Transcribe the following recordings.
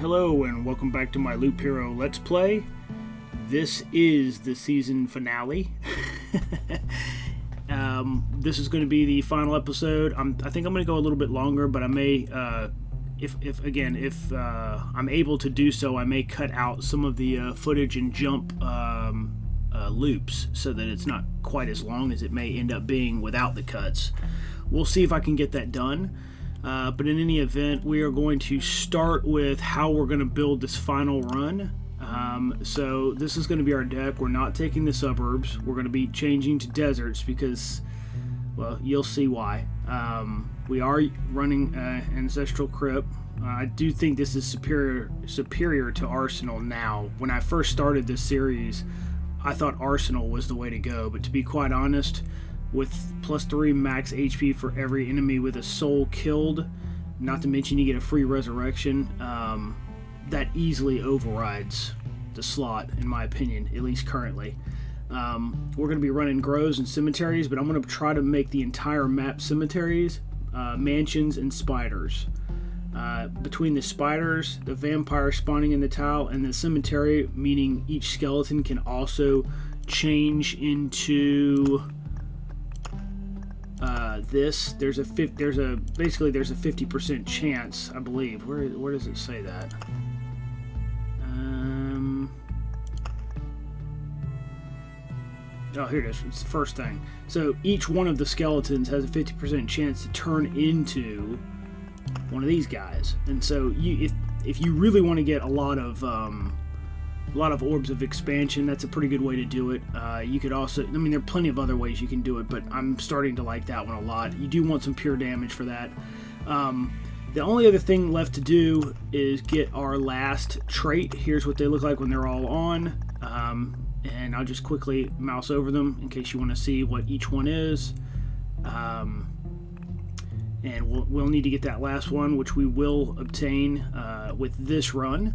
Hello and welcome back to my Loop Hero Let's Play. This is the season finale. This is going to be the final episode. I think I'm going to go a little bit longer, but I may, if I'm able to do so, I may cut out some of the footage and jump loops so that it's not quite as long as it may end up being without the cuts. We'll see if I can get that done. But in any event, we are going to start with how we're going to build this final run. So this is going to be our deck. We're not taking the suburbs. We're going to be changing to deserts because, well, you'll see why. We are running Ancestral Crypt. I do think this is superior to Arsenal now. When I first started this series, I thought Arsenal was the way to go. But to be quite honest, with +3 max HP for every enemy with a soul killed, not to mention you get a free resurrection, that easily overrides the slot, in my opinion, at least currently. We're going to be running groves and cemeteries, but I'm going to try to make the entire map cemeteries, mansions, and spiders. Between the spiders, the vampire spawning in the tile, and the cemetery, meaning each skeleton can also change into this. There's a 50% chance, I believe. Where does it say that? Oh, here it is. It's the first thing. So each one of the skeletons has a 50% chance to turn into one of these guys. And so if you really want to get a lot of orbs of expansion, that's a pretty good way to do it. You could also, I mean, there are plenty of other ways you can do it, but I'm starting to like that one a lot. You do want some pure damage for that. The only other thing left to do is get our last trait. Here's what they look like when they're all on. And I'll just quickly mouse over them in case you want to see what each one is. And we'll need to get that last one, which we will obtain with this run.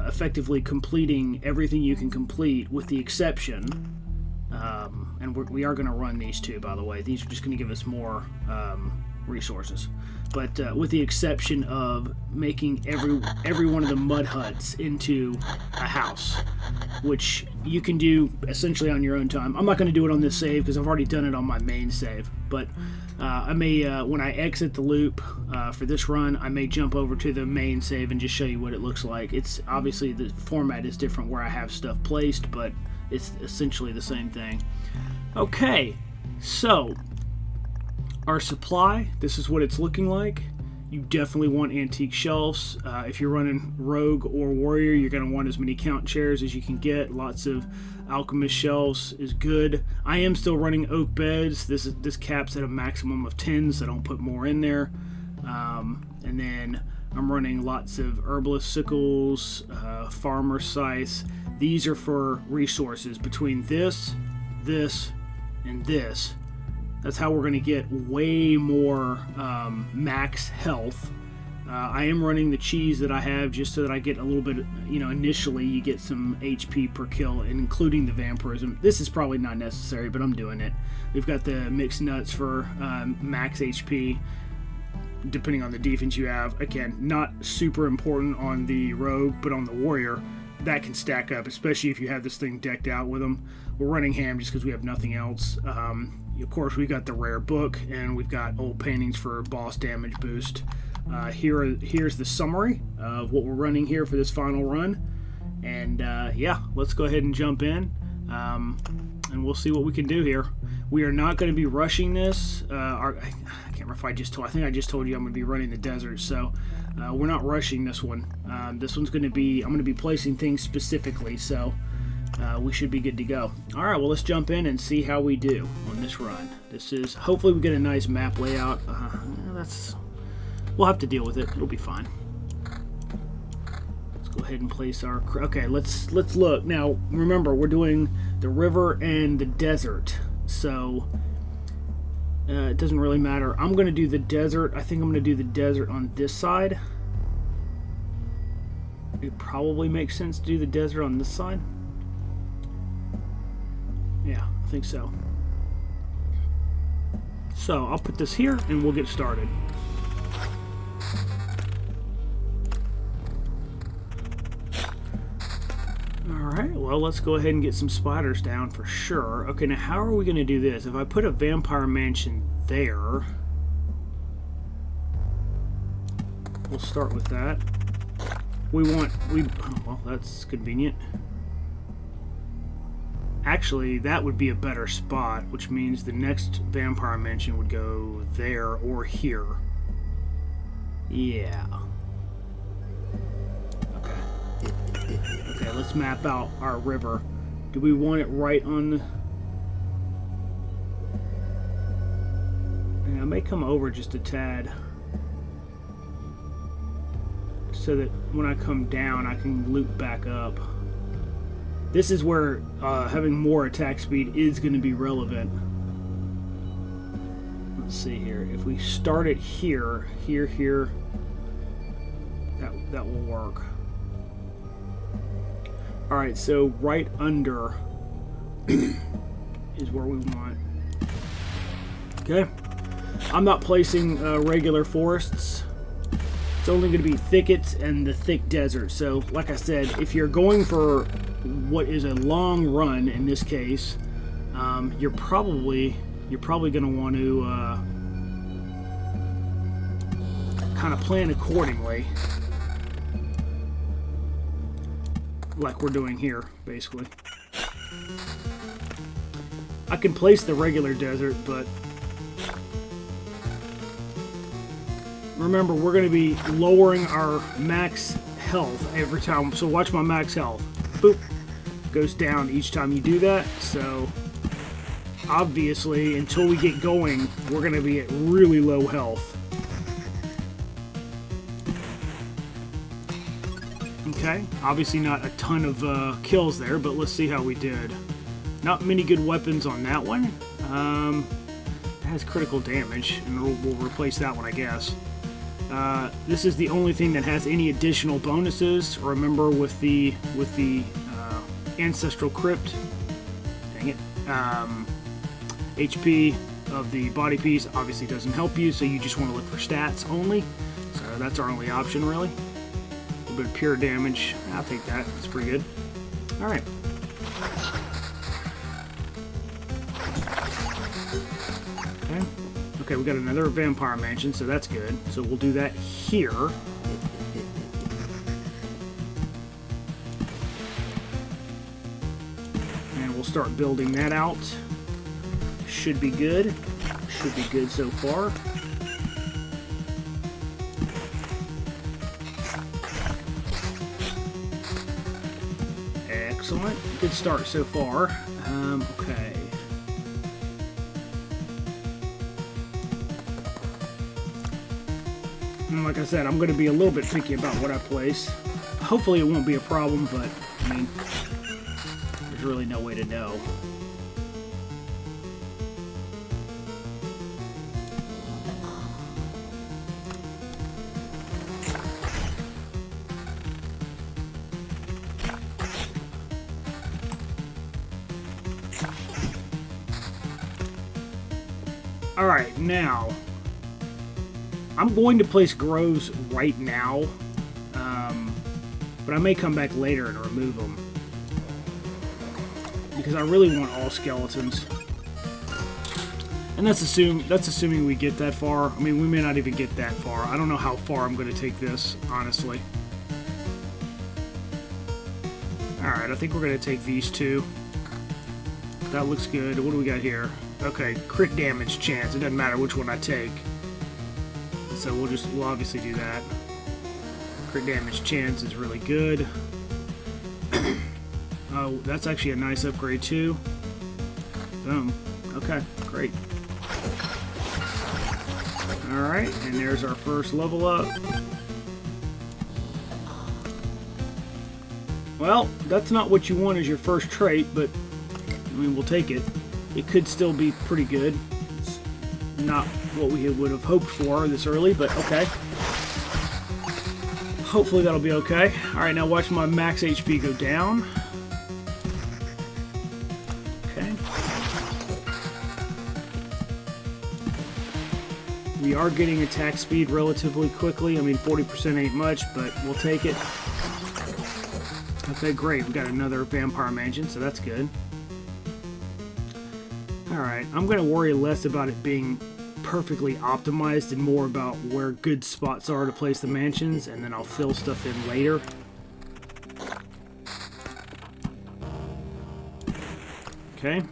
Effectively completing everything you can complete, with the exception, and we are going to run these two, by the way. These are just going to give us more resources, but with the exception of making every one of the mud huts into a house, which you can do essentially on your own time. I'm not going to do it on this save because I've already done it on my main save, but I may, when I exit the loop for this run, I may jump over to the main save and just show you what it looks like. It's obviously, the format is different where I have stuff placed, but it's essentially the same thing. Okay, so our supply, this is what it's looking like. You definitely want antique shelves. If you're running rogue or warrior, you're going to want as many count chairs as you can get. Lots of alchemist shelves is good. I am still running oak beds. This caps at a maximum of 10, so don't put more in there. And then I'm running lots of herbalist sickles, farmer scythes. These are for resources. Between this, and this, that's how we're going to get way more max health. I am running the cheese that I have just so that I get a little bit, initially you get some HP per kill, including the vampirism. This is probably not necessary, but I'm doing it. We've got the mixed nuts for max HP, depending on the defense you have. Again, not super important on the rogue, but on the warrior, that can stack up, especially if you have this thing decked out with them. We're running ham just because we have nothing else. Of course, we've got the rare book, and we've got old paintings for boss damage boost. Here's the summary of what we're running here for this final run. And yeah, let's go ahead and jump in, and we'll see what we can do here. We are not going to be rushing this. I can't remember if I think I just told you I'm going to be running the desert, so we're not rushing this one. This one's going to be, I'm going to be placing things specifically, so we should be good to go. Alright, well, let's jump in and see how we do on this run. This is, hopefully we get a nice map layout. We'll have to deal with it. It'll be fine. Let's go ahead and place our, okay, let's look. Now, remember, we're doing the river and the desert, so it doesn't really matter. I'm going to do the desert. I think I'm going to do the desert on this side. It probably makes sense to do the desert on this side. Yeah, I think so. So I'll put this here and we'll get started. well, let's go ahead and get some spiders down for sure. Okay, now how are we going to do this? If I put a vampire mansion there, we'll start with that. Well, that's convenient. Actually, that would be a better spot, which means the next vampire mansion would go there or here. Yeah. Okay, let's map out our river. Do we want it right on the... I may come over just a tad, so that when I come down, I can loop back up. This is where having more attack speed is going to be relevant. Let's see here. If we start it here, that will work. Alright, so right under is where we want. Okay. I'm not placing regular forests. It's only going to be thickets and the thick desert. So, like I said, if you're going for what is a long run in this case, you're probably going to want to kind of plan accordingly, like we're doing here, basically. I can place the regular desert, but remember, we're going to be lowering our max health every time. So watch my max health. Boop. Goes down each time you do that. So obviously, until we get going, we're going to be at really low health. Okay. Obviously not a ton of kills there, but let's see how we did. Not many good weapons on that one. It has critical damage, and we'll replace that one, I guess. This is the only thing that has any additional bonuses. Remember, with the Ancestral Crypt, dang it, HP of the body piece obviously doesn't help you, so you just want to look for stats only. So that's our only option, really. A little bit of pure damage. I'll take that. That's pretty good. All right. Okay. Okay, we got another vampire mansion, so that's good. So we'll do that here. And we'll start building that out. Should be good. Should be good so far. Excellent. Good start so far. Okay. And like I said, I'm going to be a little bit picky about what I place. Hopefully it won't be a problem, but, I mean, there's really no way to know. Alright, now, I'm going to place groves right now, but I may come back later and remove them, because I really want all skeletons. And that's assuming we get that far. I mean, we may not even get that far. I don't know how far I'm going to take this, honestly. Alright, I think we're going to take these two. That looks good. What do we got here? Okay, crit damage chance. It doesn't matter which one I take. So we'll obviously do that. Crit damage chance is really good. Oh, that's actually a nice upgrade too. Boom. Okay, great. Alright, and there's our first level up. Well, that's not what you want as your first trait, but I mean, we'll take it. It could still be pretty good. It's not what we would have hoped for this early, but okay. Hopefully that'll be okay. Alright, now watch my max HP go down. Okay. We are getting attack speed relatively quickly. I mean, 40% ain't much, but we'll take it. Okay, great. We got another vampire mansion, so that's good. Alright, I'm going to worry less about it being perfectly optimized and more about where good spots are to place the mansions, and then I'll fill stuff in later. Okay.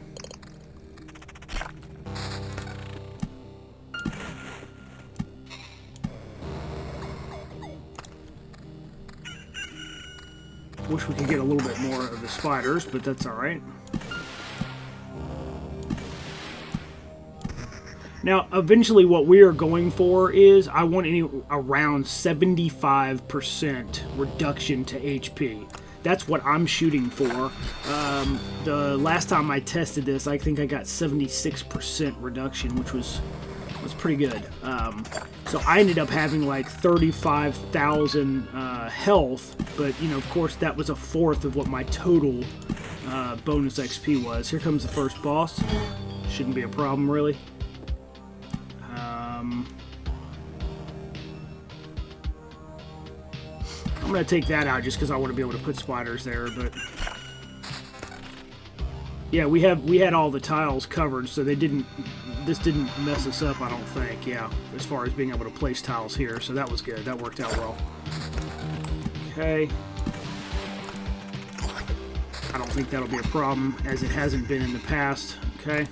Wish we could get a little bit more of the spiders, but that's alright. Now, eventually what we are going for is I want around 75% reduction to HP. That's what I'm shooting for. The last time I tested this, I think I got 76% reduction, which was pretty good. So I ended up having like 35,000 health, but you know, of course, that was a fourth of what my total bonus XP was. Here comes the first boss. Shouldn't be a problem, really. I'm going to take that out just because I want to be able to put spiders there, but yeah, we had all the tiles covered, so this didn't mess us up, I don't think, yeah, as far as being able to place tiles here, so that was good. That worked out well. Okay. I don't think that'll be a problem, as it hasn't been in the past. Okay.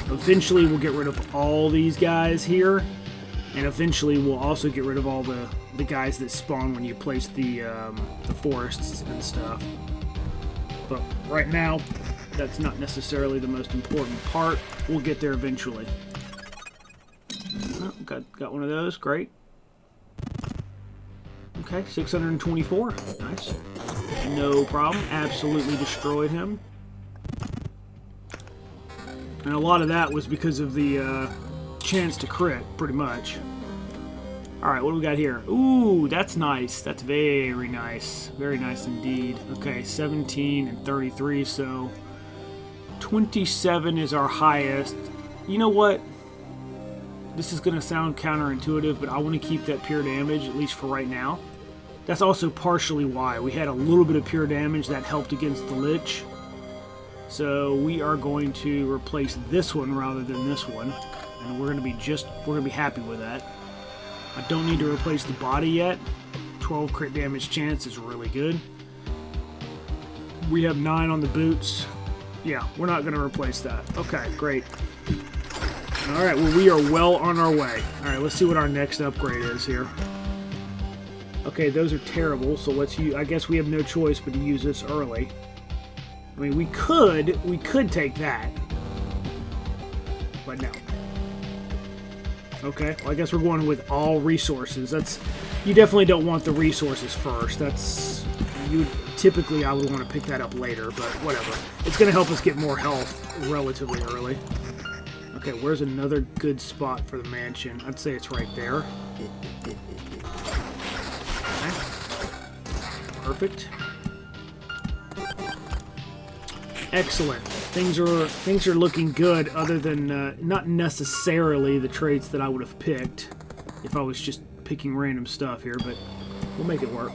Eventually, we'll get rid of all these guys here, and eventually we'll also get rid of all the guys that spawn when you place the forests and stuff. But right now, that's not necessarily the most important part. We'll get there eventually. Oh, got one of those. Great. Okay, 624. Nice. No problem. Absolutely destroyed him. And a lot of that was because of the chance to crit, pretty much. Alright, what do we got here? Ooh, that's nice. That's very nice. Very nice indeed. Okay, 17 and 33, so 27 is our highest. You know what? This is going to sound counterintuitive, but I want to keep that pure damage, at least for right now. That's also partially why. We had a little bit of pure damage that helped against the Lich. So we are going to replace this one rather than this one. And we're going to be happy with that. I don't need to replace the body yet. 12 crit damage chance is really good. We have 9 on the boots. Yeah, we're not going to replace that. Okay, great. Alright, well, we are well on our way. Alright, let's see what our next upgrade is here. Okay, those are terrible, so let's use... I guess we have no choice but to use this early. I mean, we could take that. But no. Okay, well, I guess we're going with all resources. You definitely don't want the resources first. Typically I would want to pick that up later, but whatever. It's going to help us get more health relatively early. Okay, where's another good spot for the mansion? I'd say it's right there. Okay. Perfect. Excellent. Things are looking good, other than not necessarily the traits that I would have picked if I was just picking random stuff here, but we'll make it work.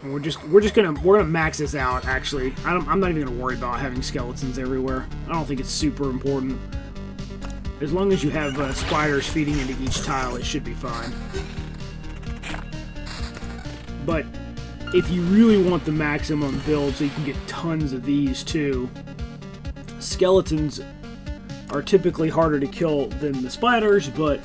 And we're gonna max this out. Actually, I'm not even gonna worry about having skeletons everywhere. I don't think it's super important. As long as you have spiders feeding into each tile, it should be fine. But if you really want the maximum build so you can get tons of these too, skeletons are typically harder to kill than the spiders, but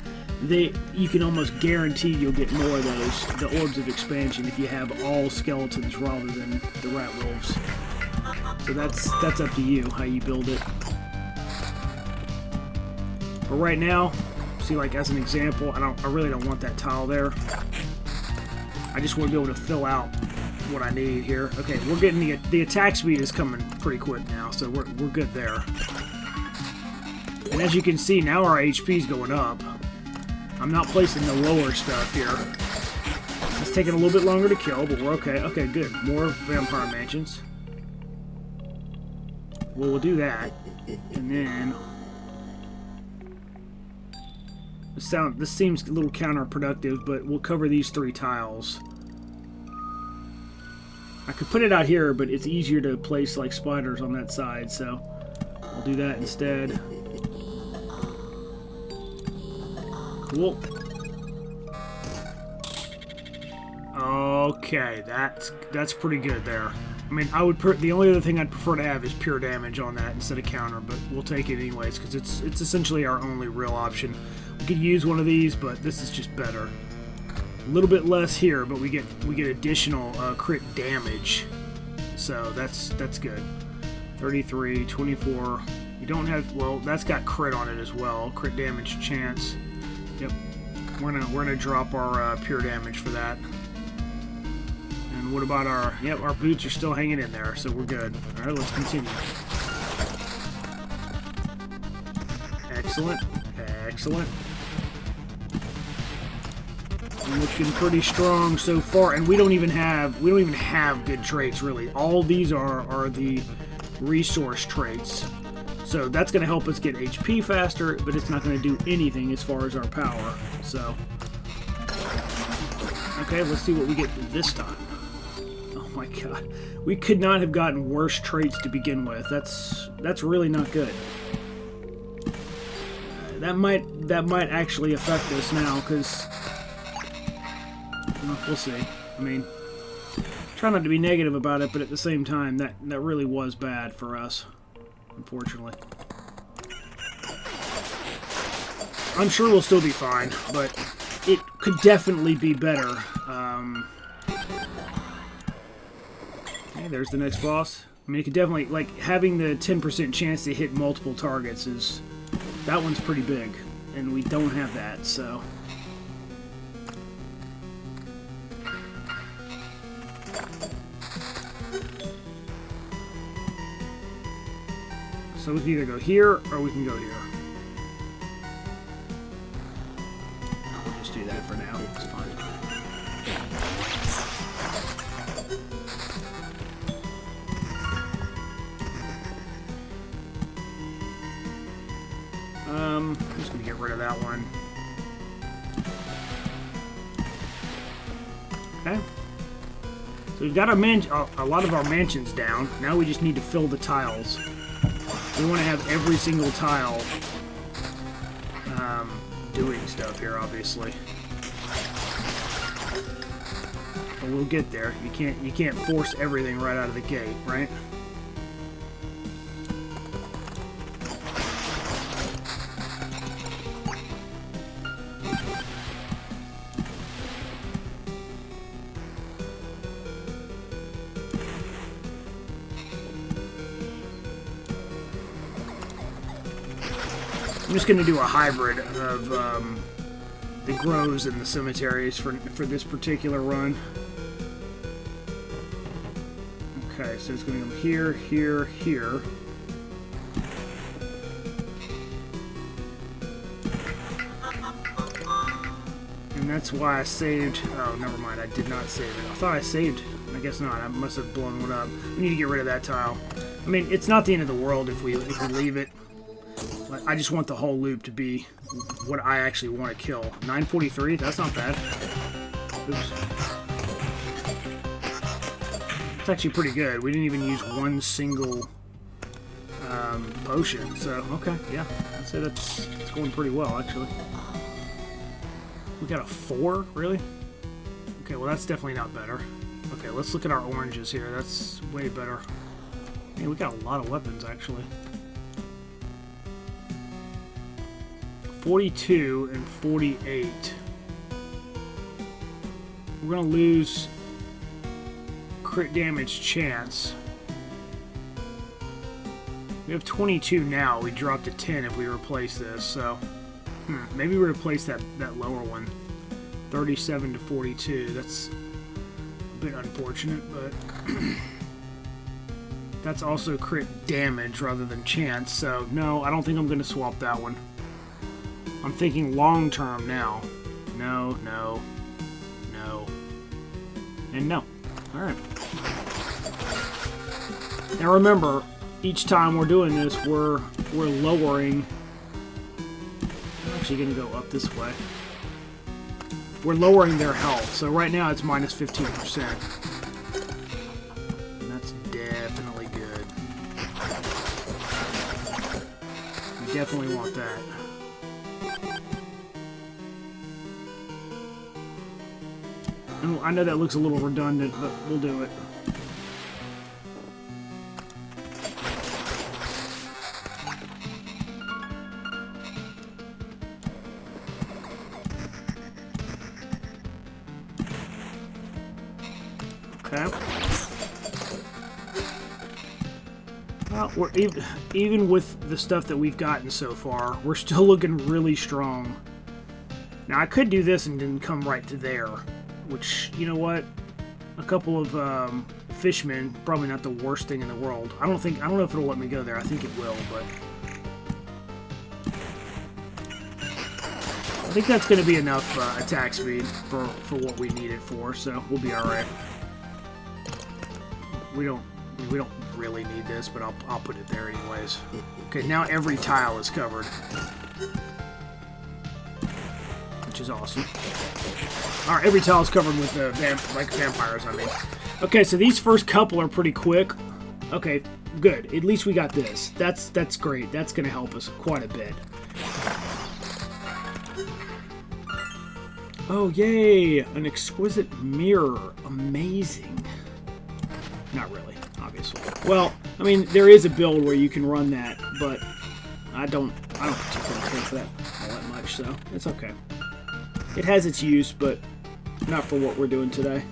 you can almost guarantee you'll get more of those, the orbs of expansion, if you have all skeletons rather than the rat wolves. So that's up to you how you build it. But right now, see, like as an example, I really don't want that tile there. I just want to be able to fill out what I need here. Okay, we're getting the attack speed is coming pretty quick now, so we're good there. And as you can see, now our HP is going up. I'm not placing the lower stuff here. It's taking a little bit longer to kill, but we're okay. Okay, good. More vampire mansions. Well, we'll do that, and then This seems a little counterproductive, but we'll cover these 3 tiles. I could put it out here, but it's easier to place like spiders on that side, so I'll do that instead. Cool. Okay, that's pretty good there. I mean, the only other thing I'd prefer to have is pure damage on that instead of counter, but we'll take it anyways because it's essentially our only real option. We could use one of these, but this is just better. A little bit less here, but we get additional crit damage, so that's good. 33, 24. You don't have, well, that's got crit on it as well. Crit damage chance. Yep. We're gonna drop our pure damage for that. And what about our? Yep, our boots are still hanging in there, so we're good. All right, let's continue. Excellent, excellent. Looking pretty strong so far, and we don't even have good traits really. All these are the resource traits, so that's going to help us get HP faster, but it's not going to do anything as far as our power. So, okay, let's see what we get this time. Oh my god, we could not have gotten worse traits to begin with. That's really not good. That might actually affect us now, because. We'll see. I mean, try not to be negative about it, but at the same time, that really was bad for us, unfortunately. I'm sure we'll still be fine, but it could definitely be better. Okay, there's the next boss. I mean, it could definitely, like, having the 10% chance to hit multiple targets that one's pretty big, and we don't have that, so... So we can either go here, or we can go here. We'll just do that for now. It's fine. I'm just going to get rid of that one. Okay. So we've got a lot of our mansions down. Now we just need to fill the tiles. We want to have every single tile doing stuff here, obviously. But we'll get there. You can't force everything right out of the gate, right? I'm just going to do a hybrid of the groves and the cemeteries for this particular run. Okay, so it's going to go here, here, here. And that's why I saved... Oh, never mind, I did not save it. I thought I saved... I guess not. I must have blown one up. We need to get rid of that tile. I mean, it's not the end of the world if we leave it. I just want the whole loop to be what I actually want to kill. 943? That's not bad. Oops. It's actually pretty good. We didn't even use one single potion. So, okay, yeah. I'd say it's going pretty well, actually. We got a 4? Really? Okay, well, that's definitely not better. Okay, let's look at our oranges here. That's way better. Man, we got a lot of weapons, actually. 42 and 48. We're going to lose crit damage chance. We have 22 now. We dropped to 10 if we replace this, so maybe we replace that lower one. 37 to 42. That's a bit unfortunate, but that's also crit damage rather than chance, so no, I don't think I'm going to swap that one. I'm thinking long term now. No, no, no, and no. Alright. Now remember, each time we're doing this, we're lowering... actually going to go up this way. We're lowering their health, so right now it's minus 15%. And that's definitely good. We definitely want that. And I know that looks a little redundant, but we'll do it. Okay. Well, we're even with the stuff that we've gotten so far, we're still looking really strong. Now I could do this and then come right to there, which, you know what? A couple of fishmen, probably not the worst thing in the world. I don't know if it'll let me go there. I think it will, but I think that's going to be enough attack speed for what we need it for. So we'll be all right. We don't really need this, but I'll put it there anyways. Okay, now every tile is covered, which is awesome. All right, every tile is covered with like vampires. I mean, okay, so these first couple are pretty quick. Okay, good. At least we got this. That's great. That's gonna help us quite a bit. Oh yay! An exquisite mirror. Amazing. Not really, obviously. Well, I mean, there is a build where you can run that, but I don't particularly care for that all that much, so it's okay. It has its use, but not for what we're doing today.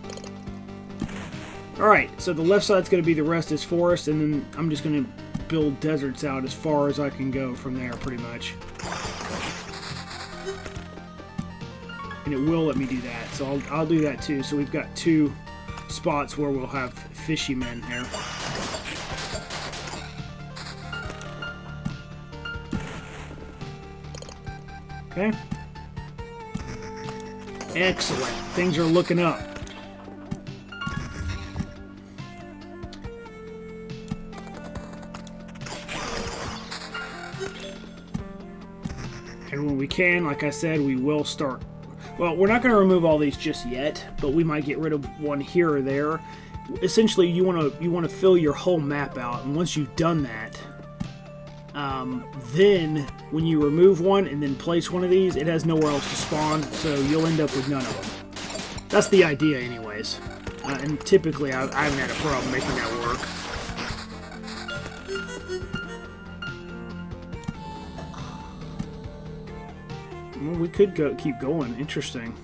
Alright, so the left side's going to be the rest is forest, and then I'm just going to build deserts out as far as I can go from there, pretty much. And it will let me do that, so I'll do that too. So we've got two spots where we'll have fishy men here. Okay. Excellent. Things are looking up. And when we can, like I said, we will start. Well, we're not going to remove all these just yet, but we might get rid of one here or there. Essentially, you want to fill your whole map out, and once you've done that, then when you remove one and then place one of these, it has nowhere else to spawn, so you'll end up with none of them. That's the idea, anyways. And typically, I haven't had a problem making that work. Well, we could keep going. Interesting.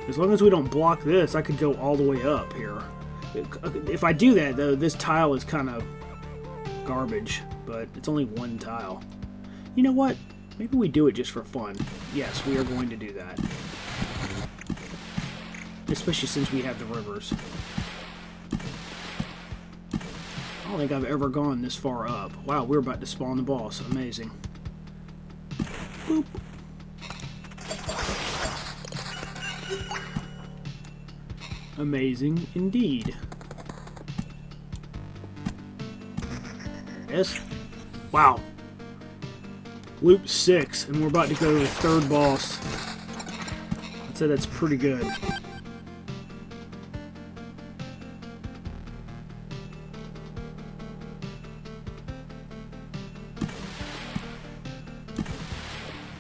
As long as we don't block this, I could go all the way up here. If I do that, though, this tile is kind of garbage, but it's only one tile. You know what? Maybe we do it just for fun. Yes, we are going to do that. Especially since we have the rivers. I don't think I've ever gone this far up. Wow, we're about to spawn the boss. Amazing. Boop. Amazing indeed. Yes. Wow. Loop 6, and we're about to go to the third boss. I'd say that's pretty good.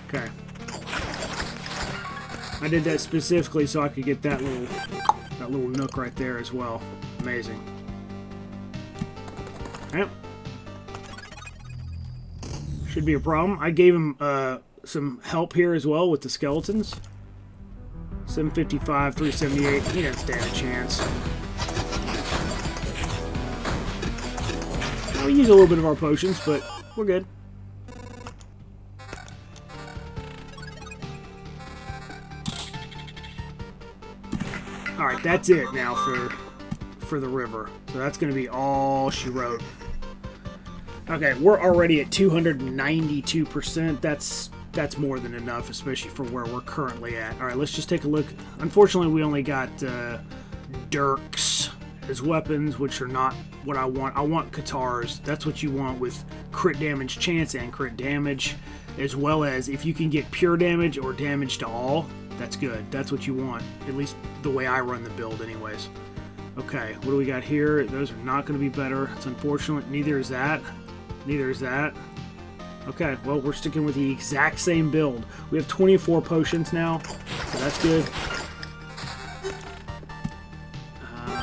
Okay. I did that specifically so I could get that little nook right there as well. Amazing. Yep. Should be a problem. I gave him some help here as well with the skeletons. 755, 378. He doesn't stand a chance. We use a little bit of our potions, but we're good. Alright, that's it now for the river. So that's going to be all she wrote. Okay, we're already at 292%. That's more than enough, especially for where we're currently at. Alright, let's just take a look. Unfortunately, we only got Dirks as weapons, which are not what I want. I want katars. That's what you want with crit damage chance and crit damage, as well as if you can get pure damage or damage to all, that's good. That's what you want, at least the way I run the build anyways. Okay, what do we got here? Those are not going to be better. It's unfortunate. Neither is that. Neither is that. Okay, well, we're sticking with the exact same build. We have 24 potions now, so that's good.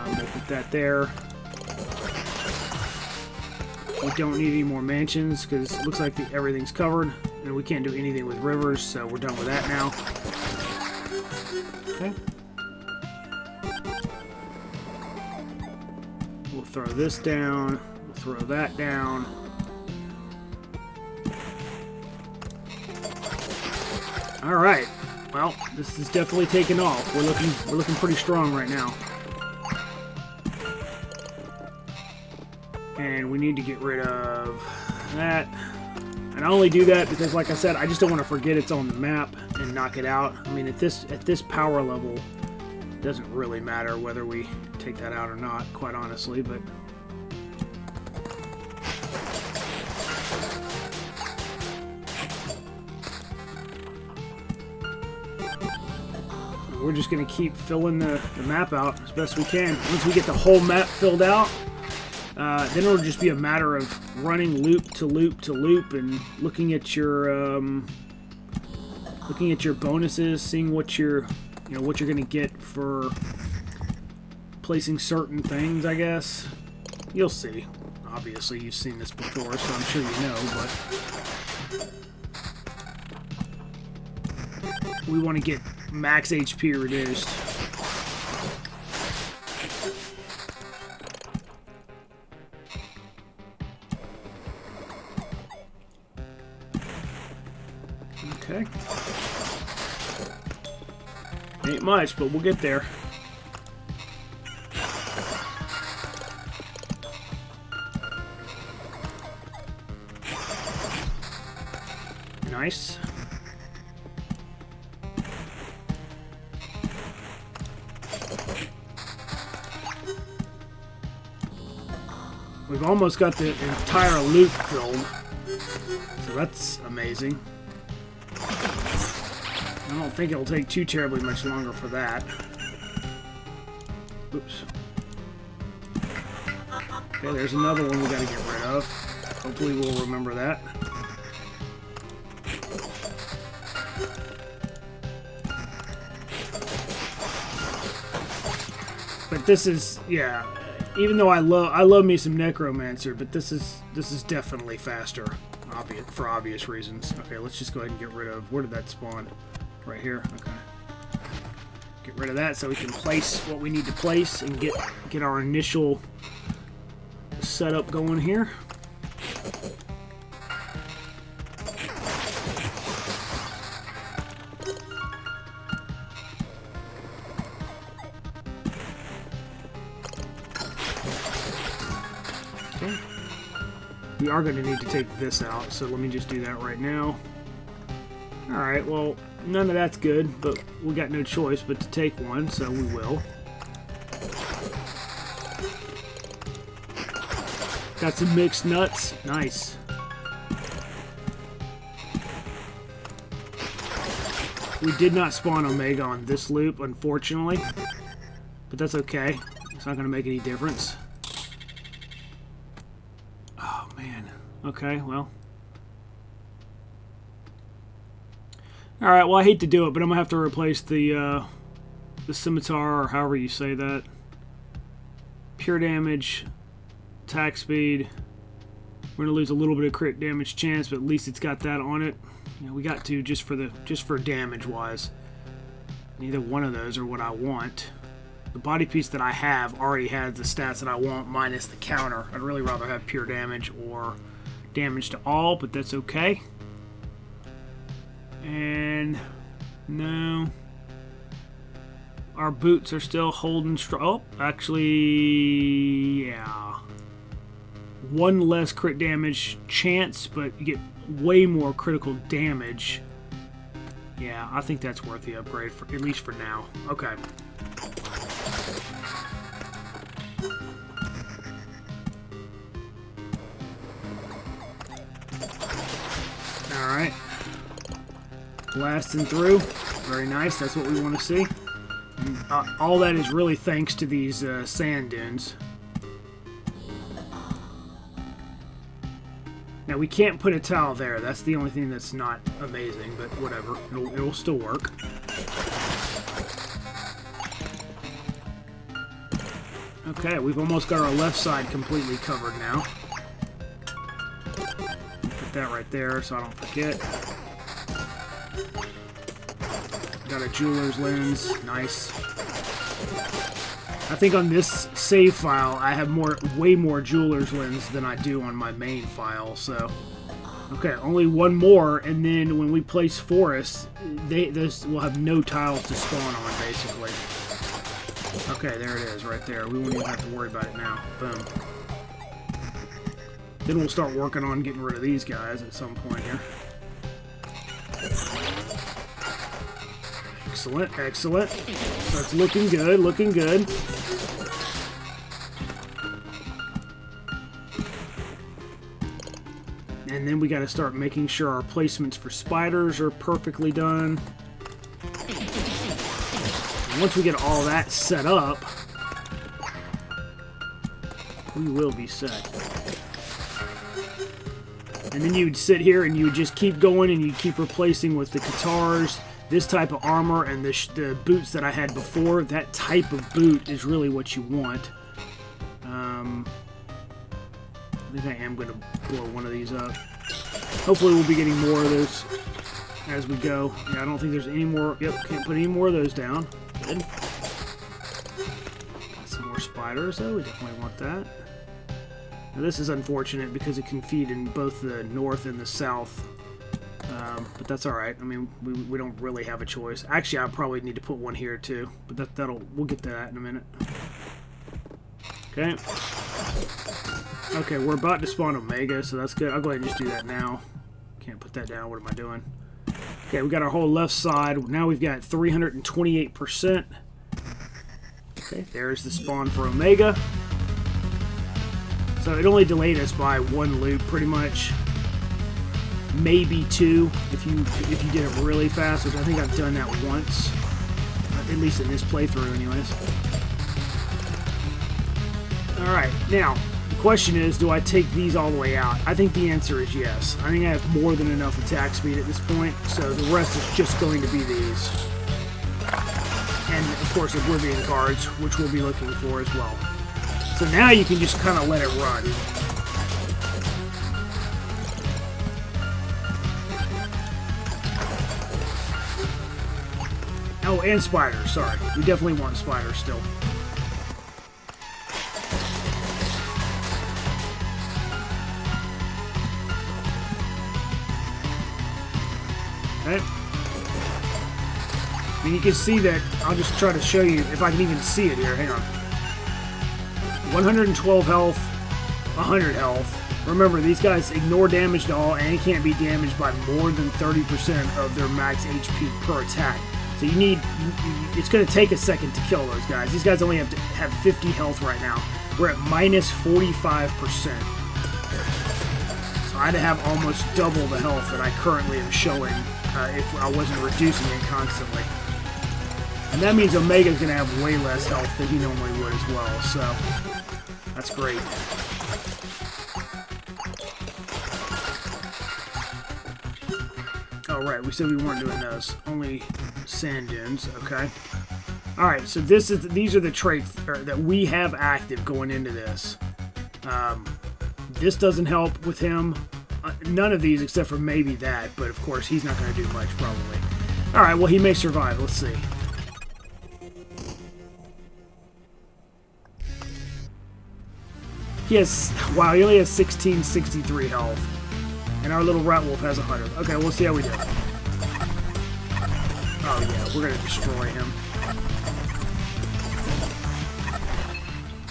We'll put that there. We don't need any more mansions because it looks like everything's covered, and we can't do anything with rivers, so we're done with that now. Okay. We'll throw this down. We'll throw that down. All right. Well, this is definitely taking off. We're looking pretty strong right now. And we need to get rid of that. And I only do that because, like I said, I just don't want to forget it's on the map and knock it out. I mean, at this power level, it doesn't really matter whether we take that out or not, quite honestly, but we're just going to keep filling the map out as best we can. Once we get the whole map filled out, then it'll just be a matter of running loop to loop to loop and looking at your bonuses, seeing what you're going to get for placing certain things, I guess. You'll see. Obviously, you've seen this before, so I'm sure you know, but we want to get max HP reduced. Okay. Ain't much, but we'll get there. Nice. We've almost got the entire loop filled, so that's amazing. I don't think it'll take too terribly much longer for that. Oops. Okay, there's another one we gotta get rid of. Hopefully we'll remember that. But this is, yeah, even though I love me some Necromancer, but this is definitely faster, for obvious reasons. Okay, let's just go ahead and get rid of, where did that spawn? Right here. Okay. Get rid of that so we can place what we need to place and get our initial setup going here. Okay. We are going to need to take this out, so let me just do that right now. Alright, well, none of that's good, but we got no choice but to take one, so we will. Got some mixed nuts. Nice. We did not spawn Omega on this loop, unfortunately. But that's okay. It's not going to make any difference. Oh, man. Okay, well. Alright, well, I hate to do it, but I'm going to have to replace the scimitar, or however you say that. Pure damage, attack speed. We're going to lose a little bit of crit damage chance, but at least it's got that on it. You know, we got to, just for damage-wise. Neither one of those are what I want. The body piece that I have already has the stats that I want, minus the counter. I'd really rather have pure damage or damage to all, but that's okay. And no, our boots are still holding strong. Oh, actually, yeah, one less crit damage chance, but you get way more critical damage. Yeah, I think that's worth the upgrade, for at least for now. Okay. Blasting through. Very nice. That's what we want to see. And, all that is really thanks to these sand dunes. Now, we can't put a tile there. That's the only thing that's not amazing, but whatever. It'll still work. Okay, we've almost got our left side completely covered now. Put that right there so I don't forget. Got a jeweler's lens. Nice. I think on this save file, I have way more jeweler's lens than I do on my main file, so... Okay, only one more, and then when we place forests, those will have no tiles to spawn on, basically. Okay, there it is, right there. We won't even have to worry about it now. Boom. Then we'll start working on getting rid of these guys at some point here. Excellent, excellent. That's looking good, looking good. And then we got to start making sure our placements for spiders are perfectly done. And once we get all that set up, we will be set. And then you would sit here and you would just keep going and you keep replacing with the Katars, this type of armor, and the boots that I had before. That type of boot is really what you want. I think I am going to blow one of these up. Hopefully we'll be getting more of those as we go. Yeah, I don't think there's any more. Yep, can't put any more of those down. Good. Got some more spiders, though. We definitely want that. Now, this is unfortunate because it can feed in both the north and the south. But that's alright. I mean, we don't really have a choice. Actually, I probably need to put one here, too. But we'll get to that in a minute. Okay. Okay, we're about to spawn Omega, so that's good. I'll go ahead and just do that now. Can't put that down. What am I doing? Okay, we got our whole left side. Now we've got 328%. Okay, there's the spawn for Omega. So it only delayed us by one loop, pretty much. Maybe two, if you did it really fast, which I think I've done that once. At least in this playthrough, anyways. Alright, now... the question is, do I take these all the way out? I think the answer is yes. I think I have more than enough attack speed at this point, so the rest is just going to be these. And, of course, Oblivion cards, which we'll be looking for as well. So now you can just kind of let it run. Oh, and spiders, sorry. We definitely want spiders still. Okay. And you can see that, I'll just try to show you if I can even see it here. Hang on. 112 health, 100 health. Remember, these guys ignore damage to all, and it can't be damaged by more than 30% of their max HP per attack. So you need, it's going to take a second to kill those guys. These guys only have to have 50 health right now. We're at minus 45%. So I'd have almost double the health that I currently am showing if I wasn't reducing it constantly. And that means Omega's going to have way less health than he normally would as well, so that's great. Oh, right, we said we weren't doing those. Only sand dunes, okay. Alright, so these are the traits that we have active going into this. This doesn't help with him. None of these except for maybe that, but of course he's not going to do much probably. Alright, well he may survive. Let's see. He only has 1663 health. And our little rat wolf has 100. Okay, we'll see how we do. Oh yeah, we're going to destroy him.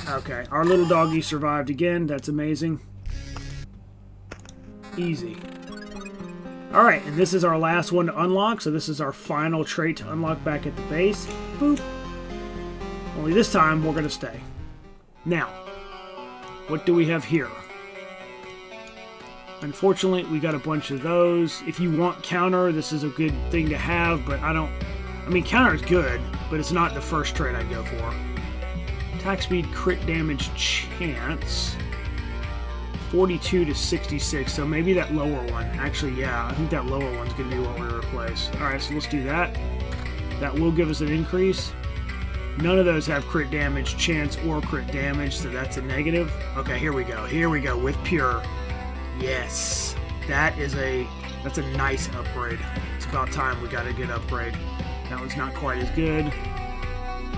Okay, our little doggy survived again. That's amazing. Easy. Alright, and this is our last one to unlock, so this is our final trait to unlock back at the base. Boop. Only this time, we're going to stay. Now, what do we have here? Unfortunately, we got a bunch of those. If you want counter, this is a good thing to have, but I mean, counter is good, but it's not the first trait I'd go for. Attack speed, crit damage chance, 42 to 66, so maybe that lower one. Actually, yeah, I think that lower one's going to be what we replace. Alright, so let's do that. That will give us an increase. None of those have crit damage chance or crit damage, so that's a negative. Okay, here we go. Here we go with pure. Yes, that's a nice upgrade. It's about time we got a good upgrade. That one's not quite as good.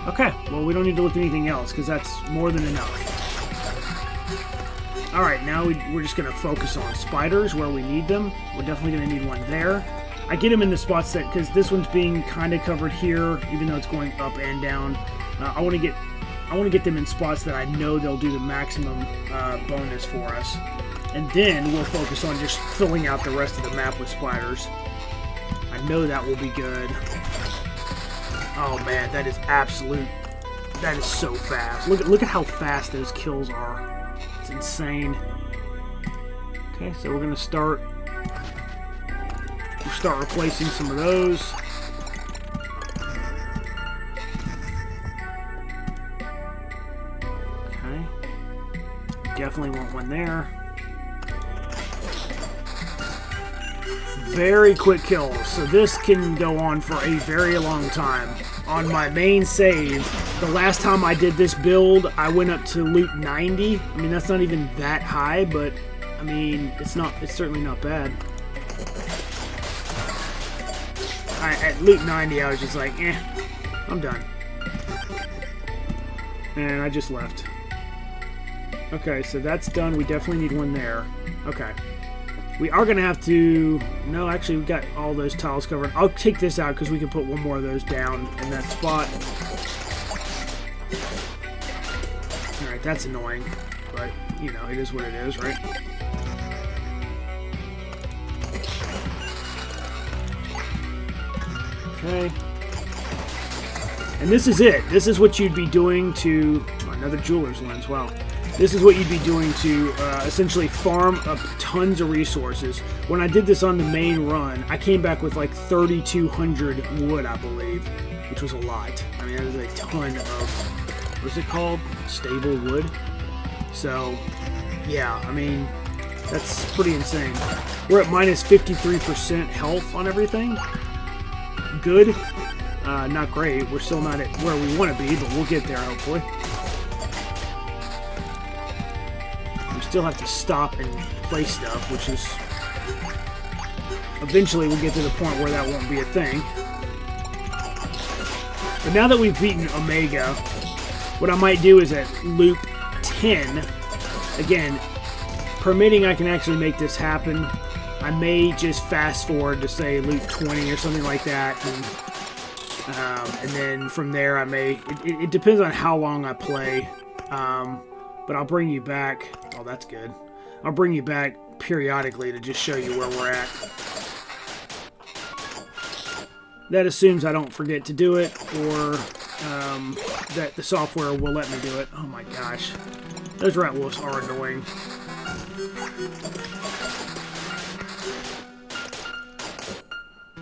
Okay, well, we don't need to look at anything else because that's more than enough. Alright, now we're just going to focus on spiders where we need them. We're definitely going to need one there. I get them in the spots that, because this one's being kind of covered here, even though it's going up and down. I want to get them in spots that I know they'll do the maximum bonus for us. And then we'll focus on just filling out the rest of the map with spiders. I know that will be good. Oh man, that is absolute. That is so fast. Look at how fast those kills are. It's insane. Okay, so we're gonna start replacing some of those. Okay. Definitely want one there. Very quick kills, so this can go on for a very long time. On my main save, the last time I did this build, I went up to loot 90. I mean, that's not even that high, but I mean, it's certainly not bad. At loot 90, I was just like, I'm done. And I just left. Okay, so that's done. We definitely need one there. Okay. We are going to have to... No, actually, we've got all those tiles covered. I'll take this out because we can put one more of those down in that spot. Alright, that's annoying. But, you know, it is what it is, right? Okay. And this is it. This is what you'd be doing to... Oh, another jeweler's lens, wow. This is what you'd be doing to essentially farm up tons of resources. When I did this on the main run, I came back with like 3,200 wood, I believe, which was a lot. I mean, that is a ton of, what's it called? Stable wood. So, yeah, I mean, that's pretty insane. We're at minus 53% health on everything. Good. Not great. We're still not at where we want to be, but we'll get there, hopefully. Still have to stop and play stuff, which is... Eventually we'll get to the point where that won't be a thing. But now that we've beaten Omega, what I might do is at loop 10, again, permitting I can actually make this happen, I may just fast forward to, say, loop 20 or something like that, and then from there I may... It depends on how long I play, but I'll bring you back... Oh, that's good. I'll bring you back periodically to just show you where we're at. That assumes I don't forget to do it, or that the software will let me do it. Oh my gosh. Those rat wolves are annoying.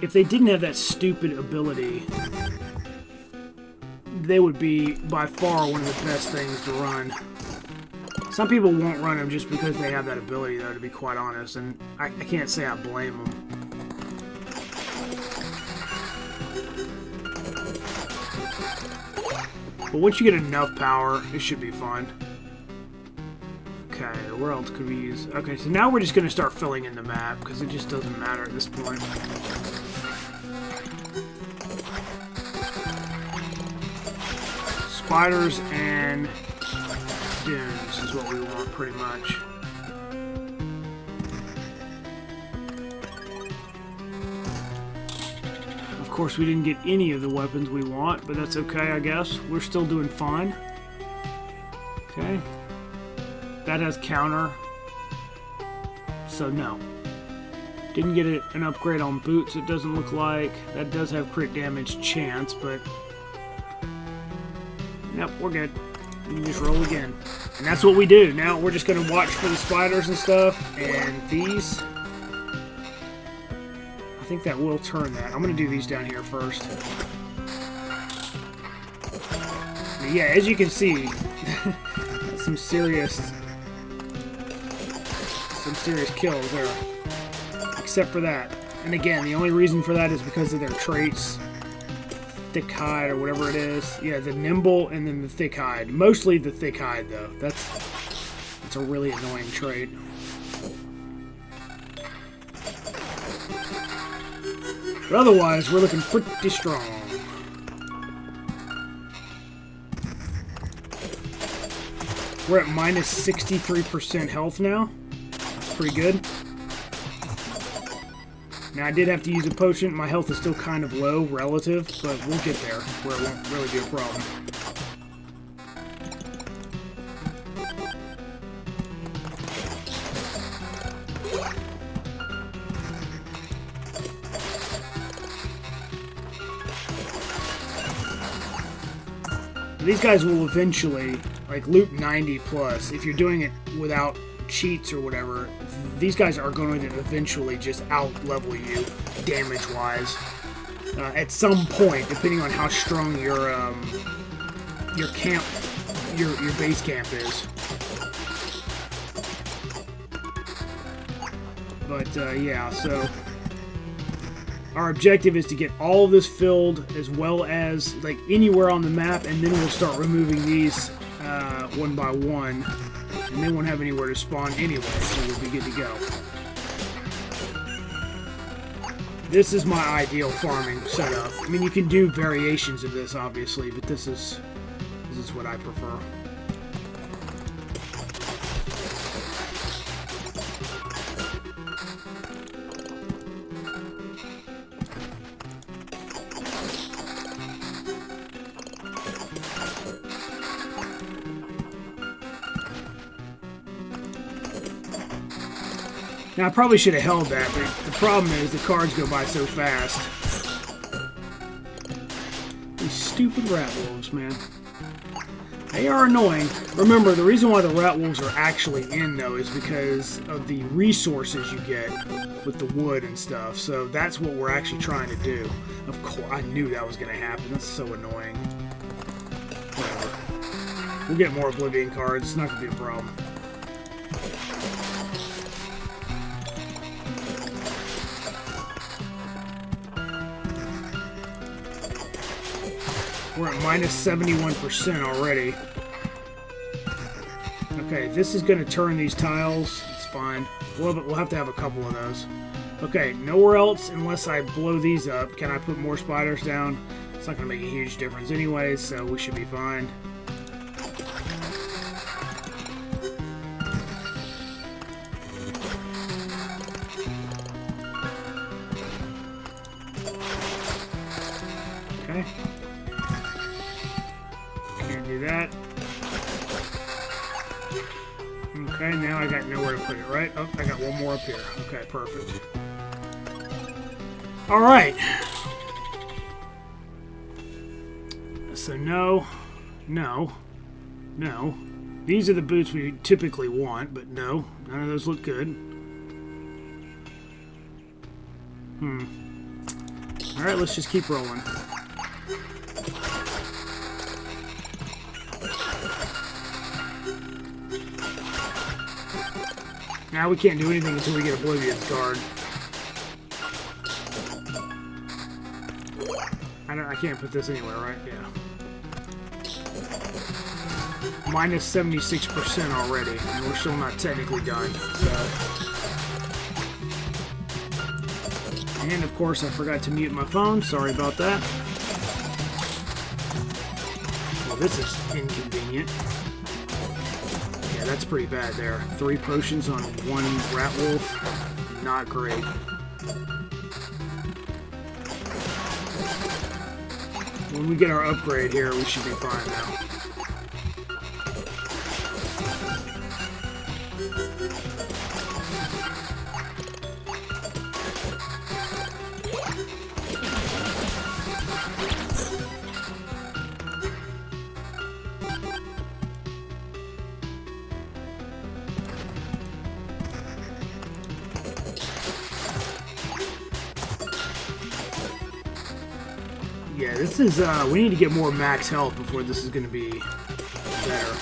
If they didn't have that stupid ability, they would be by far one of the best things to run. Some people won't run them just because they have that ability, though, to be quite honest, and I can't say I blame them. But once you get enough power, it should be fun. Okay, where else could we use... Okay, so now we're just going to start filling in the map, because it just doesn't matter at this point. Spiders and... dunes is what we want, pretty much. Of course, we didn't get any of the weapons we want, but that's okay, I guess. We're still doing fine. Okay. That has counter. So, no. Didn't get an upgrade on boots, it doesn't look like. That does have crit damage chance, but... Nope, we're good. You just roll again. And that's what we do. Now we're just going to watch for the spiders and stuff. And these... I think that will turn that. I'm going to do these down here first. But yeah, as you can see, some serious kills there. Except for that. And again, the only reason for that is because of their traits. Thick hide or whatever it is. Yeah, the nimble and then the thick hide. Mostly the thick hide though. That's a really annoying trait. But otherwise, we're looking pretty strong. We're at minus 63% health now. That's pretty good. Now, I did have to use a potion. My health is still kind of low, relative, but we'll get there, where it won't really be a problem. These guys will eventually, like, loot 90 plus. If you're doing it without cheats or whatever, these guys are going to eventually just out-level you, damage-wise. At some point, depending on how strong your base camp is. But, yeah, so... Our objective is to get all of this filled, as well as, like, anywhere on the map, and then we'll start removing these one by one. And they won't have anywhere to spawn anyway, so we'll be good to go. This is my ideal farming setup. I mean, you can do variations of this, obviously, but this is what I prefer. Now, I probably should have held that, but the problem is the cards go by so fast. These stupid rat wolves, man. They are annoying. Remember, the reason why the rat wolves are actually in, though, is because of the resources you get with the wood and stuff. So that's what we're actually trying to do. Of course, I knew that was going to happen. That's so annoying. Whatever. We'll get more Oblivion cards. It's not going to be a problem. We're at minus 71% already. Okay, this is going to turn these tiles. It's fine. We'll have to have a couple of those. Okay, nowhere else unless I blow these up. Can I put more spiders down? It's not going to make a huge difference anyways, so we should be fine. Okay. That. Okay, now I got nowhere to put it, right? Oh, I got one more up here. Okay, perfect. Alright. So no. These are the boots we typically want, but no. None of those look good. Alright, let's just keep rolling. Now we can't do anything until we get Oblivion's card. I can't put this anywhere, right? Yeah. Minus 76% already, and we're still not technically done. So. And of course, I forgot to mute my phone. Sorry about that. Well, this is inconvenient. That's pretty bad there. 3 potions on 1 rat wolf. Not great. When we get our upgrade here, we should be fine now. this is, we need to get more max health before this is going to be better.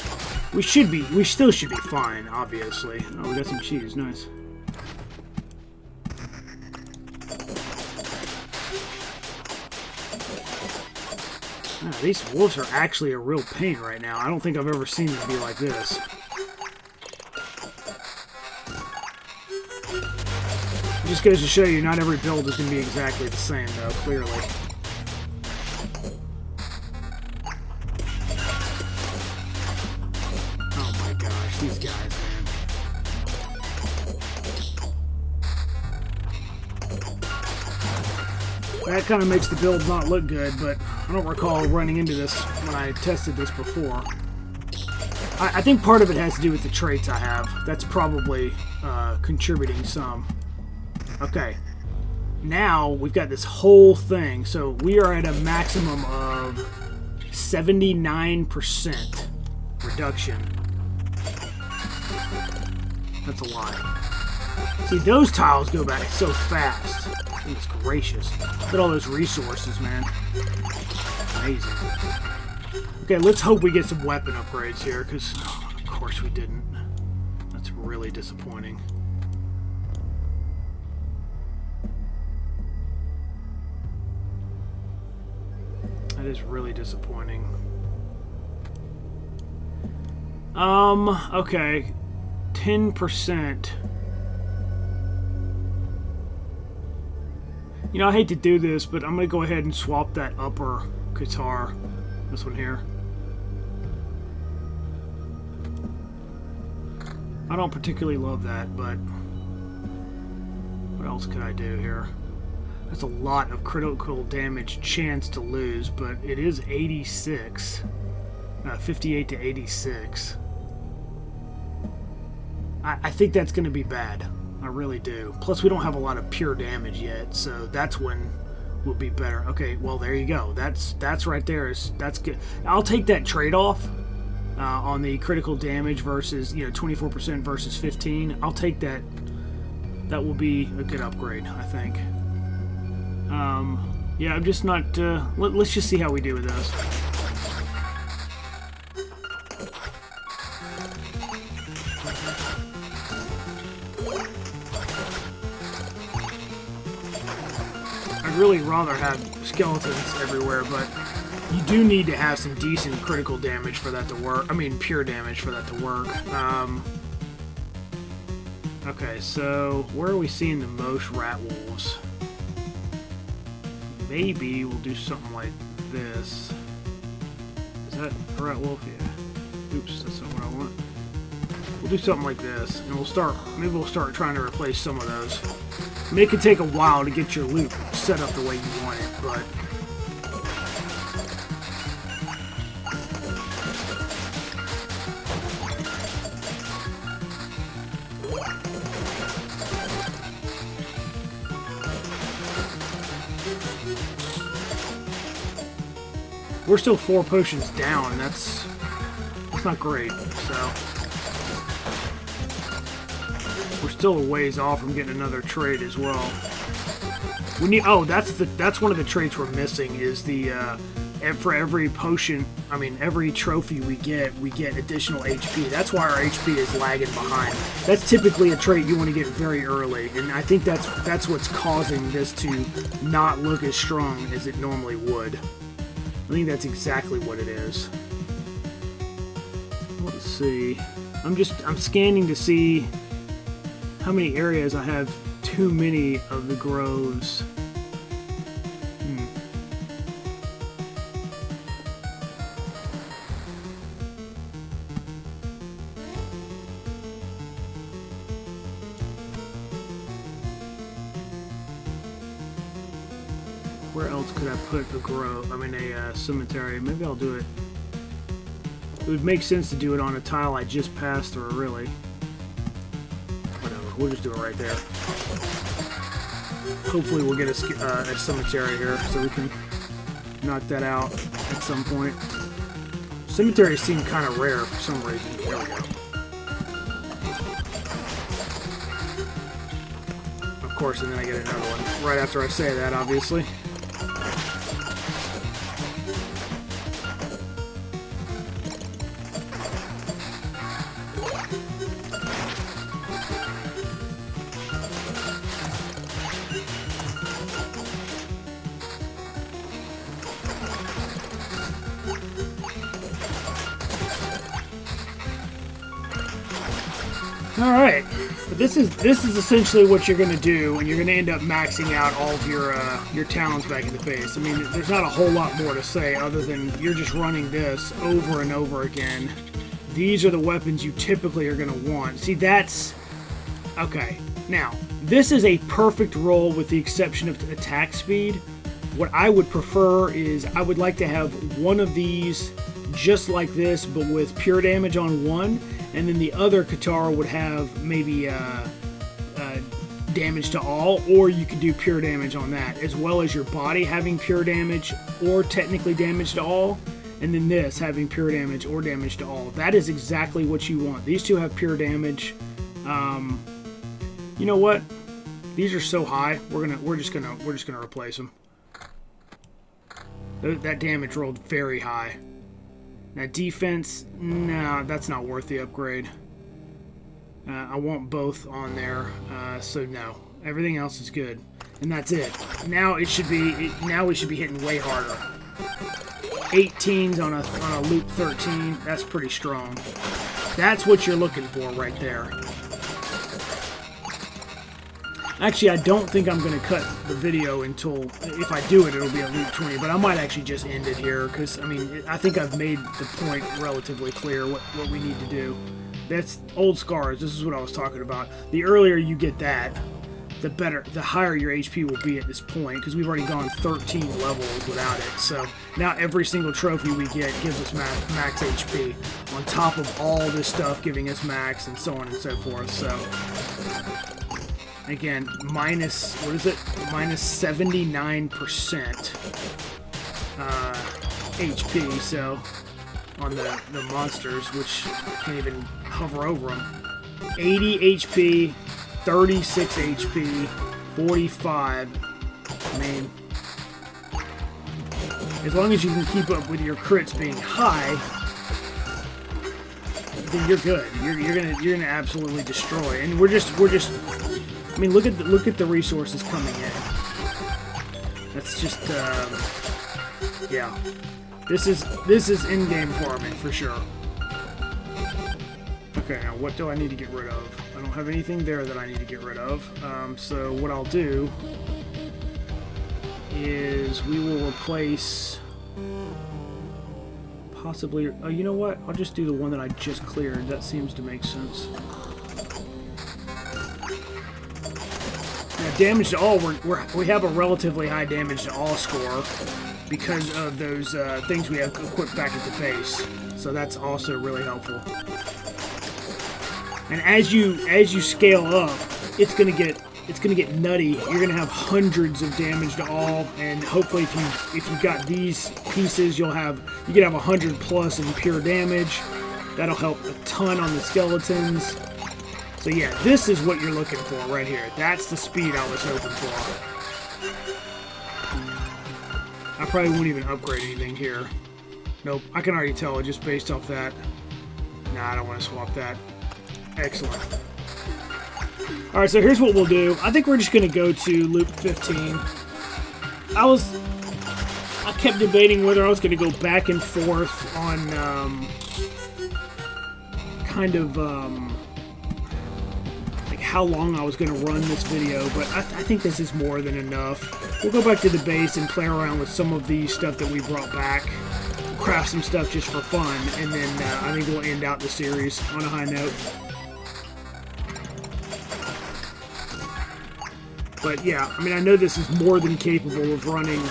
We still should be fine, obviously. Oh, we got some cheese, nice. Ah, these wolves are actually a real pain right now. I don't think I've ever seen them be like this. It just goes to show you not every build is going to be exactly the same, though, clearly. Oh my gosh, these guys, man. That kind of makes the build not look good, but I don't recall running into this when I tested this before. I think part of it has to do with the traits I have. That's probably contributing some. Okay, now we've got this whole thing, so we are at a maximum of 79% reduction. That's a lot. See, those tiles go back so fast. Goodness gracious. Look at all those resources, man. Amazing. Okay, let's hope we get some weapon upgrades here, because, of course we didn't. That's really disappointing. That is really disappointing. Okay. 10%. You know, I hate to do this, but I'm going to go ahead and swap that upper guitar. This one here. I don't particularly love that, but what else could I do here? That's a lot of critical damage chance to lose, but it is 86. 58 to 86. I think that's going to be bad. I really do. Plus, we don't have a lot of pure damage yet, so that's when we'll be better. Okay, well, there you go. That's right there. That's good. I'll take that trade-off on the critical damage versus, 24% versus 15. I'll take that. That will be a good upgrade, I think. Yeah, I'm just not... let's just see how we do with this. I'd really rather have skeletons everywhere, but you do need to have some decent critical damage for that to work. I mean, pure damage for that to work. Okay, so where are we seeing the most rat wolves? Maybe we'll do something like this. Is that a rat wolf? Yeah. Oops, that's not what I want. We'll do something like this, and maybe we'll start trying to replace some of those. I mean, it could take a while to get your loot set up the way you want it, but... We're still 4 potions down, and that's not great, so... We're still a ways off from getting another trait as well. We need... Oh, that's one of the traits we're missing, is the, for every potion, every trophy we get additional HP. That's why our HP is lagging behind. That's typically a trait you want to get very early, and I think that's what's causing this to not look as strong as it normally would. I think that's exactly what it is. Let's see. I'm scanning to see how many areas I have too many of the groves. Where else could I put a grove? A cemetery. Maybe I'll do it. It would make sense to do it on a tile I just passed through, really. Whatever. We'll just do it right there. Hopefully we'll get a cemetery here so we can knock that out at some point. Cemeteries seem kind of rare for some reason. There we go. Of course, and then I get another one right after I say that, obviously. All right, but this is essentially what you're going to do, and you're going to end up maxing out all of your talents back in the base. I mean, there's not a whole lot more to say other than you're just running this over and over again. These are the weapons you typically are going to want. See, that's okay. Now, this is a perfect roll with the exception of attack speed. What I would prefer is I would like to have one of these just like this, but with pure damage on one. And then the other Katara would have maybe damage to all, or you could do pure damage on that, as well as your body having pure damage or technically damage to all, and then this having pure damage or damage to all. That is exactly what you want. These two have pure damage. You know what? These are so high. We're just gonna replace them. That damage rolled very high. Now defense, no, that's not worth the upgrade. I want both on there, so no. Everything else is good, and that's it. Now it should be. Now we should be hitting way harder. 18s on a loop 13. That's pretty strong. That's what you're looking for right there. Actually, I don't think I'm going to cut the video until, if I do it, it'll be at loop 20, but I might actually just end it here, because, I mean, I think I've made the point relatively clear what we need to do. That's old scars. This is what I was talking about. The earlier you get that, the higher your HP will be at this point, because we've already gone 13 levels without it. So now every single trophy we get gives us max HP, on top of all this stuff giving us max, and so on and so forth. So again, minus 79% HP, so on the monsters, which can't even hover over them. 80 HP, 36 HP, 45. I mean, as long as you can keep up with your crits being high, then you're good. You're gonna absolutely destroy. And we're just. I mean, look at the resources coming in. That's just yeah. This is in-game farming for sure. Okay, now what do I need to get rid of? I don't have anything there that I need to get rid of. So what I'll do is we will replace possibly. Oh, you know what? I'll just do the one that I just cleared. That seems to make sense. Now, damage to all, we have a relatively high damage to all score because of those things we have equipped back at the base. So that's also really helpful. And as you scale up, it's gonna get nutty. You're gonna have hundreds of damage to all, and hopefully if you've got these pieces, you can have 100 plus in pure damage. That'll help a ton on the skeletons. So yeah, this is what you're looking for right here. That's the speed I was hoping for. I probably won't even upgrade anything here. Nope, I can already tell just based off that. Nah, I don't want to swap that. Excellent. Alright, so here's what we'll do. I think we're just going to go to loop 15. I kept debating whether I was going to go back and forth on like how long I was going to run this video, but I think this is more than enough. We'll go back to the base and play around with some of the stuff that we brought back, craft some stuff just for fun, and then I think we'll end out the series on a high note. But yeah, I mean, I know this is more than capable of running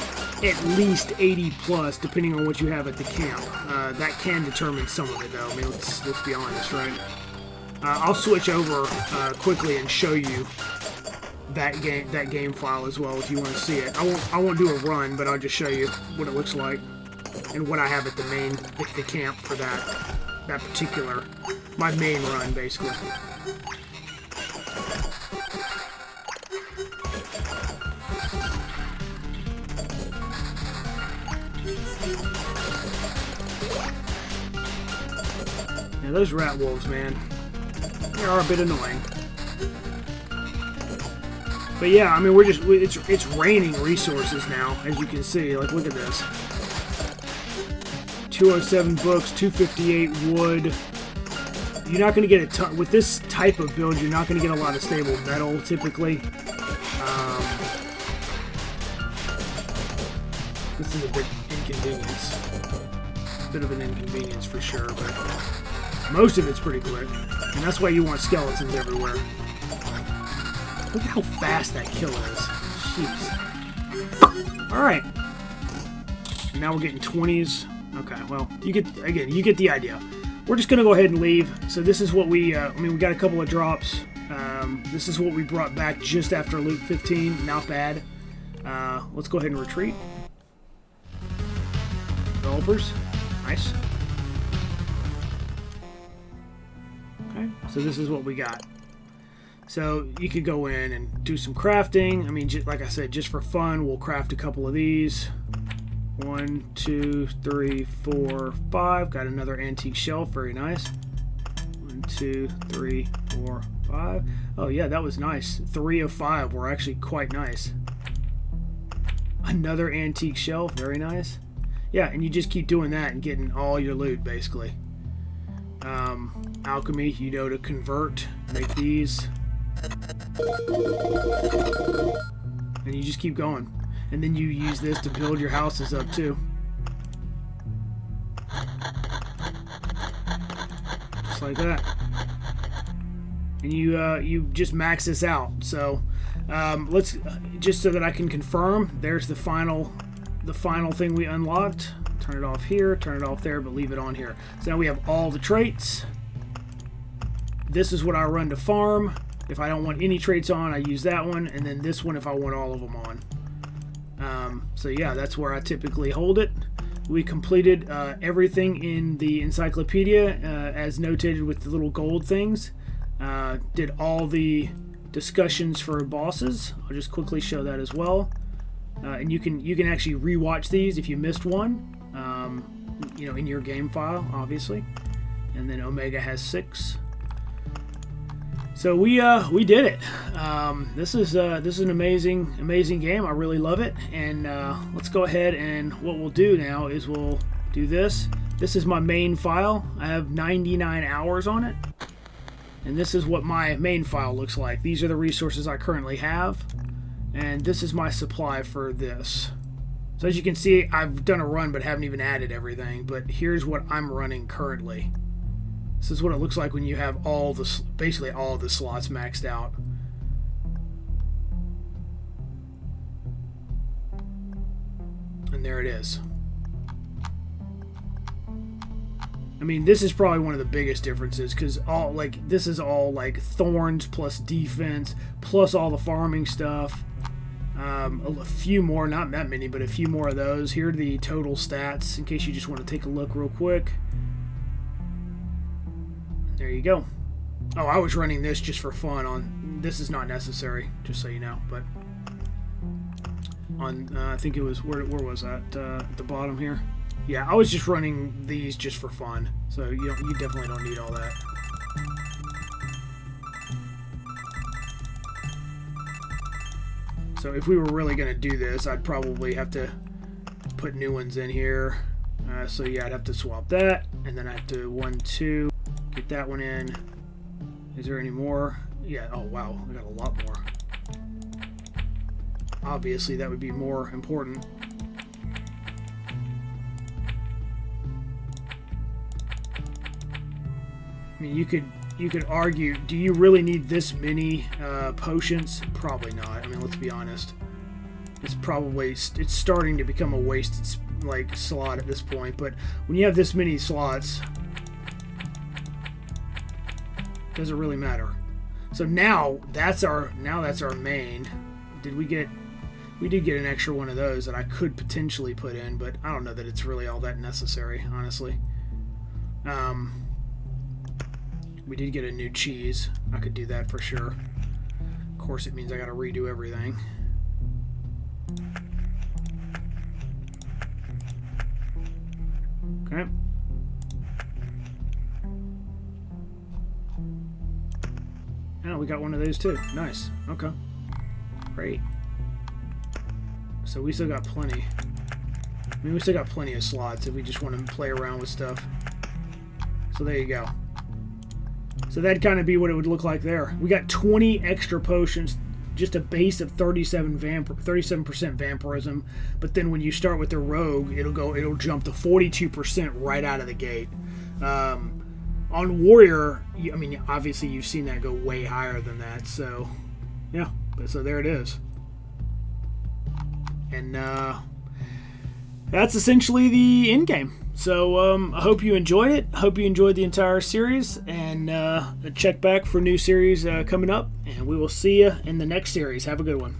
at least 80 plus, depending on what you have at the camp. That can determine some of it, though. I mean, let's be honest, right? I'll switch over quickly and show you that game file as well if you want to see it. I won't do a run, but I'll just show you what it looks like and what I have at the camp for that particular, my main run, basically. Now those rat wolves, man, they are a bit annoying. But yeah, I mean, it's raining resources now, as you can see. Like, look at this. 207 books, 258 wood, you're not going to get a ton with this type of build. You're not going to get a lot of stable metal typically. This is a bit inconvenience. Bit of an inconvenience for sure, but most of it's pretty quick, and that's why you want skeletons everywhere. Look at how fast that kill is. Jeez. All right. And now we're getting 20s. Okay, well, you get the idea. We're just gonna go ahead and leave. So this is what we, we got a couple of drops. This is what we brought back just after loot 15. Not bad. Let's go ahead and retreat. Developers, nice. Okay, so this is what we got. So you could go in and do some crafting. I mean, like I said, just for fun, we'll craft a couple of these. 1, 2, 3, 4, 5. Got another antique shelf, very nice. 1, 2, 3, 4, 5. Oh yeah, that was nice. 3 of 5 were actually quite nice. Another antique shelf, very nice. Yeah, and you just keep doing that and getting all your loot, basically. Alchemy, you know, to convert, make these. And you just keep going. And then you use this to build your houses up, too. Just like that. And you just max this out. So, let's, just so that I can confirm, there's the final thing we unlocked. Turn it off here, turn it off there, but leave it on here. So now we have all the traits. This is what I run to farm. If I don't want any traits on, I use that one, and then this one if I want all of them on. So yeah, that's where I typically hold it. We completed everything in the encyclopedia as notated with the little gold things. Did all the discussions for bosses. I'll just quickly show that as well. And you can actually rewatch these if you missed one, you know, in your game file, obviously. And then Omega has 6. So we did it. This is an amazing game. I really love it. And let's go ahead, and what we'll do now is we'll do this. This is my main file. I have 99 hours on it, and this is what my main file looks like. These are the resources I currently have. And this is my supply for this. So as you can see, I've done a run but haven't even added everything. But here's what I'm running currently. This is what it looks like when you have basically all the slots maxed out. And there it is. I mean, this is probably one of the biggest differences, because this is all like thorns plus defense plus all the farming stuff. A few more, not that many, but a few more of those. Here are the total stats in case you just want to take a look real quick. There you go. Oh, I was running this just for fun. This is not necessary, just so you know. But on, I think it was, where was that? At the bottom here. Yeah, I was just running these just for fun. So you definitely don't need all that. So if we were really going to do this, I'd probably have to put new ones in here. So yeah, I'd have to swap that, and then I have to 1, 2, get that one in. Is there any more? Yeah, oh wow, I got a lot more. Obviously that would be more important. I mean, you could argue, do you really need this many potions? Probably not. I mean, let's be honest. It's starting to become a wasted slot at this point. But when you have this many slots, it doesn't really matter. So now that's our main. We did get an extra one of those that I could potentially put in, but I don't know that it's really all that necessary, honestly. We did get a new cheese. I could do that for sure. Of course, it means I gotta redo everything. Okay. Oh, we got one of those too. Nice. Okay. Great. So we still got plenty. I mean, we still got plenty of slots if we just want to play around with stuff. So there you go. So that'd kind of be what it would look like there. We got 20 extra potions, just a base of 37% vampirism. But then when you start with the rogue, it'll jump to 42% right out of the gate. On warrior, I mean, obviously you've seen that go way higher than that. So yeah, so there it is. And that's essentially the end game. So I hope you enjoyed it. Hope you enjoyed the entire series, and check back for new series coming up, and we will see you in the next series. Have a good one.